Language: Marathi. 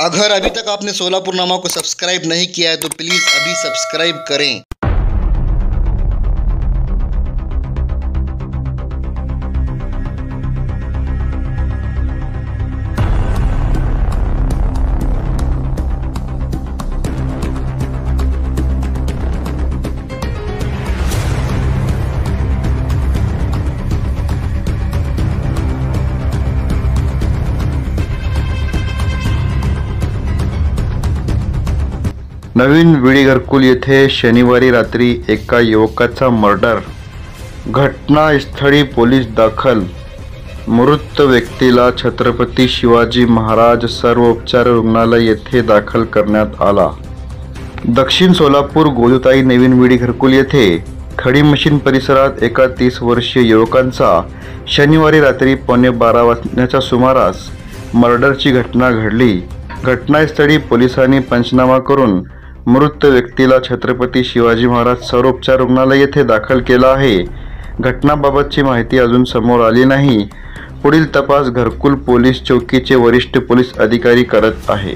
अगर अभी तक आपने सोलापुर नामा को सब्सक्राइब नहीं किया है तो प्लीज़ अभी सब्सक्राइब करें। नवीन विडी घरकुल येथे शनिवारी रात्री एका युवकाचा मर्डर। घटनास्थळी पोलीस दाखल। मृत व्यक्तीला छत्रपती शिवाजी महाराज सर्वोपचार रुग्णालय येथे दाखल करण्यात आला। दक्षिण सोलापूर गोदुताई नवीन विडी घरकुल येथे खडी मशीन परिसरात एका 30 वर्षीय युवकांचा शनिवारी रात्री 11:15 वाजण्याच्या सुमारास मर्डरची घटना घडली। घटनास्थळी पोलिसांनी पंचनामा करून मृत व्यक्तीला छत्रपती शिवाजी महाराज सर्वोपचार रुग्णालय येथे दाखल केला आहे। घटनाबाबतची माहिती अजून समोर आली नाही। पुढील तपास घरकुल पोलीस चौकीचे वरिष्ठ पोलीस अधिकारी करत आहे।